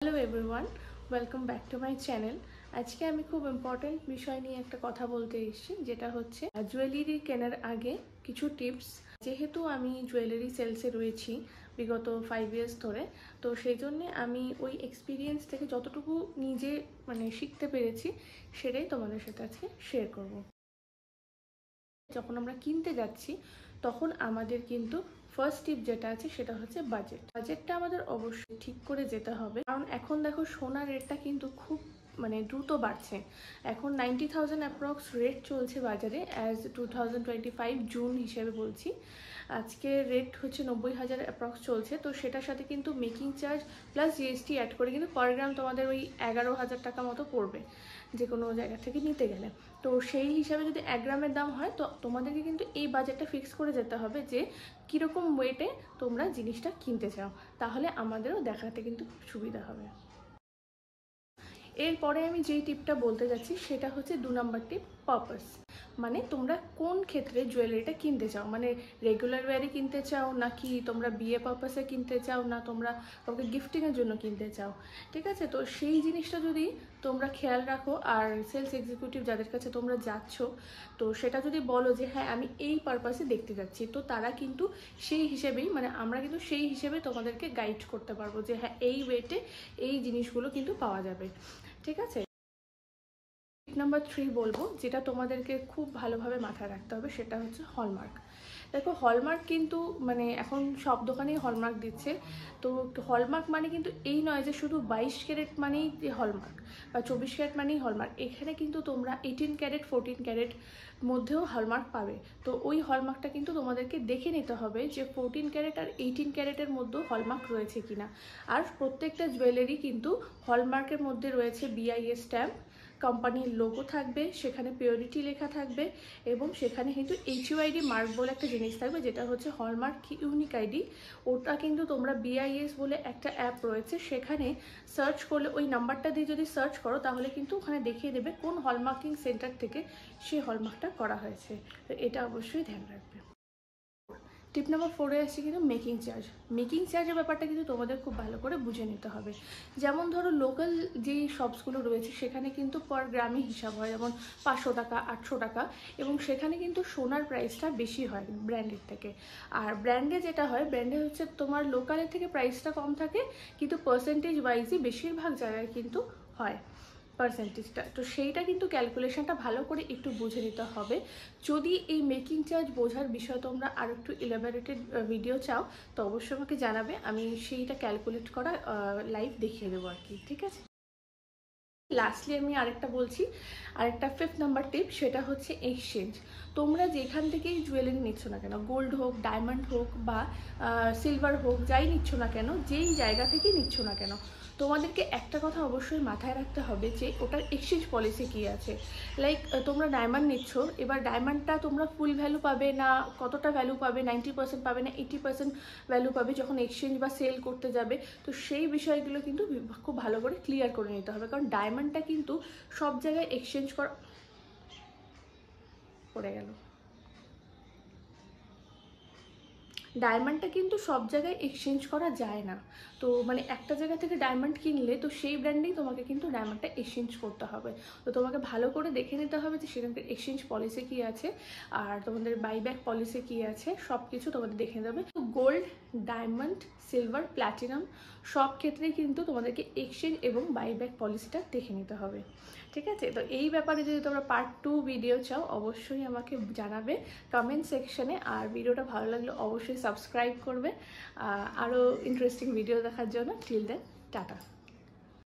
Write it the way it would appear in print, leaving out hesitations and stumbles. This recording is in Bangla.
Hello everyone, welcome back to my channel. আজকে আমি খুব ইম্পর্ট্যান্ট বিষয় নিয়ে একটা কথা বলতে এসেছি, যেটা হচ্ছে জুয়েলারি কেনার আগে কিছু টিপস। যেহেতু আমি জুয়েলারি সেলসে রয়েছি বিগত 5 ইয়ার্স ধরে, তো সেই জন্যে আমি ওই এক্সপিরিয়েন্স থেকে যতটুকু নিজে শিখতে পেরেছি সেটাই তোমাদের সাথে আজকে শেয়ার করব। যখন আমরা কিনতে যাচ্ছি তখন আমাদের কিন্তু ফার্স্ট টিপ যেটা আছে সেটা হচ্ছে বাজেটটা আমাদের অবশ্যই ঠিক করে যেতে হবে। কারণ এখন দেখো সোনার রেটটা কিন্তু খুব দ্রুত বাড়ছে। এখন 90,000 অ্যাপ্রক্স রেট চলছে বাজারে অ্যাজ 2025 জুন হিসেবে বলছি। আজকে রেট হচ্ছে 90,000 অ্যাপ্রক্স চলছে। তো সেটার সাথে কিন্তু making charge plus GST add করে কিন্তু পার গ্রাম তোমাদের ওই 11,000 টাকা মতো পড়বে যে কোনো জায়গা থেকে নিতে গেলে। তো সেই হিসাবে যদি 1 গ্রামের দাম হয় তো তোমাদেরকে কিন্তু এই বাজেটটা ফিক্স করে যেতে হবে যে কীরকম ওয়েটে তোমরা জিনিসটা কিনতে চাও, তাহলে আমাদেরও দেখাতে কিন্তু সুবিধা হবে। এরপরে আমি যেই টিপটা বলতে যাচ্ছি সেটা হচ্ছে 2 নম্বর টিপ, পারপাস। তোমরা কোন ক্ষেত্রে জুয়েলারিটা কিনতে চাও, রেগুলার ওয়ারে কিনতে চাও, নাকি তোমরা বিয়ে পারপাসে কিনতে চাও, না তোমরা কাউকে গিফটিংয়ের জন্য কিনতে চাও। ঠিক আছে, তো সেই জিনিসটা যদি তোমরা খেয়াল রাখো আর সেলস এক্সিকিউটিভ যাদের কাছে তোমরা যাচ্ছ তো সেটা যদি বলো যে হ্যাঁ আমি এই পারপাসে দেখতে যাচ্ছি, তো তারা কিন্তু সেই হিসেবেই আমরা কিন্তু সেই হিসেবে তোমাদেরকে গাইড করতে পারবো যে হ্যাঁ এই ওয়েটে এই জিনিসগুলো কিন্তু পাওয়া যাবে। ঠিক আছে, টিপ নাম্বার 3 বলবো, যেটা তোমাদেরকে খুব ভালোভাবে মাথায় রাখতে হবে, সেটা হচ্ছে হলমার্ক। দেখো হলমার্ক কিন্তু এখন সব দোকানেই হলমার্ক দিচ্ছে। তো হলমার্ক কিন্তু এই নয় যে শুধু 22 ক্যারেট মানেই যে হলমার্ক বা 24 ক্যারেট মানেই হলমার্ক। এখানে কিন্তু তোমরা 18 ক্যারেট 14 ক্যারেট মধ্যেও হলমার্ক পাবে। তো ওই হলমার্কটা কিন্তু তোমাদেরকে দেখে নিতে হবে যে 14 ক্যারেট আর 18 ক্যারেটের মধ্যেও হলমার্ক রয়েছে কিনা। আর প্রত্যেকটা জুয়েলারি কিন্তু হলমার্কের মধ্যে রয়েছে BIS স্ট্যাম্প, কোম্পানির লোগো থাকবে, সেখানে পিওরিটি লেখা থাকবে, এবং সেখানে কিন্তু HUID মার্ক বলে একটা জিনিস থাকবে, যেটা হচ্ছে হলমার্ক ইউনিক আইডি। ওটা কিন্তু তোমরা BIS বলে একটা অ্যাপ রয়েছে, সেখানে সার্চ করলে ওই নাম্বারটা দিয়ে যদি সার্চ করো তাহলে কিন্তু ওখানে দেখিয়ে দেবে কোন হলমার্কিং সেন্টার থেকে সেই হলমার্কটা করা হয়েছে। তো এটা অবশ্যই ধ্যান রাখবে। টিপ নাম্বার 4-এ আসছে কিন্তু মেকিং চার্জের ব্যাপারটা কিন্তু তোমাদের খুব ভালো করে বুঝে নিতে হবে। যেমন ধরো লোকাল যেই শপসগুলো রয়েছে সেখানে কিন্তু পার গ্রামে হিসাব হয়, যেমন 500 টাকা 800 টাকা, এবং সেখানে কিন্তু সোনার প্রাইসটা বেশি হয় ব্র্যান্ডের থেকে। আর ব্র্যান্ডে যেটা হয়, ব্র্যান্ডে হচ্ছে তোমার লোকালের থেকে প্রাইসটা কম থাকে, কিন্তু পার্সেন্টেজ ওয়াইজই বেশিরভাগ জায়গায় কিন্তু হয় পার্সেন্টেজটা। তো সেইটা কিন্তু ক্যালকুলেশনটা ভালো করে একটু বুঝে নিতে হবে। যদি এই মেকিং চার্জ বোঝার বিষয়ে তোমরা আর একটু ইলাবোরেটেড ভিডিও চাও তো অবশ্যই আমাকে জানাবে, আমি সেইটা ক্যালকুলেট করা লাইভ দেখিয়ে দেবো আর কি। ঠিক আছে, লাস্টলি আমি আরেকটা বলছি, আরেকটা 5th নাম্বার টিপ, সেটা হচ্ছে এক্সচেঞ্জ। তোমরা যেখান থেকেই জুয়েলারি নিচ্ছ না কেন, গোল্ড হোক, ডায়মন্ড হোক বা সিলভার হোক, যাই নিচ্ছ না কেন, যেই জায়গা থেকেই নিচ্ছ না কেন, তোমাদেরকে একটা কথা অবশ্যই মাথায় রাখতে হবে যে ওটার এক্সচেঞ্জ পলিসি কী আছে। লাইক তোমরা ডায়মন্ড নিচ্ছ, এবার ডায়মন্ডটা তোমরা ফুল ভ্যালু পাবে না, কতটা ভ্যালু পাবে, 90% পাবে না 80% ভ্যালু পাবে যখন এক্সচেঞ্জ বা সেল করতে যাবে। তো সেই বিষয়গুলো কিন্তু খুব ভালো করে ক্লিয়ার করে নিতে হবে, কারণ ডায়মন্ডটা কিন্তু সব জায়গায় এক্সচেঞ্জ করা পড়ে গেল ডায়মন্ডটা কিন্তু সব জায়গায় এক্সচেঞ্জ করা যায় না। তো একটা জায়গা থেকে ডায়মন্ড কিনলে তো সেই ব্র্যান্ডেই তোমাকে কিন্তু ডায়মন্ডটা এক্সচেঞ্জ করতে হবে। তো তোমাকে ভালো করে দেখে নিতে হবে যে সেখানকার এক্সচেঞ্জ পলিসি কী আছে আর তোমাদের বাইব্যাক পলিসি কী আছে, সব কিছু তোমাদের দেখে নিতে হবে। তো গোল্ড, ডায়মন্ড, সিলভার, প্ল্যাটিনাম সব ক্ষেত্রেই কিন্তু তোমাদেরকে এক্সচেঞ্জ এবং বাইব্যাক পলিসিটা দেখে নিতে হবে। ঠিক আছে, তো এই ব্যাপারে যদি তোমরা পার্ট 2 ভিডিও চাও অবশ্যই আমাকে জানাবে কমেন্ট সেকশনে। আর ভিডিওটা ভালো লাগলে অবশ্যই সাবস্ক্রাইব করবে আরও ইন্টারেস্টিং ভিডিও দেখার জন্য। Till then, tata.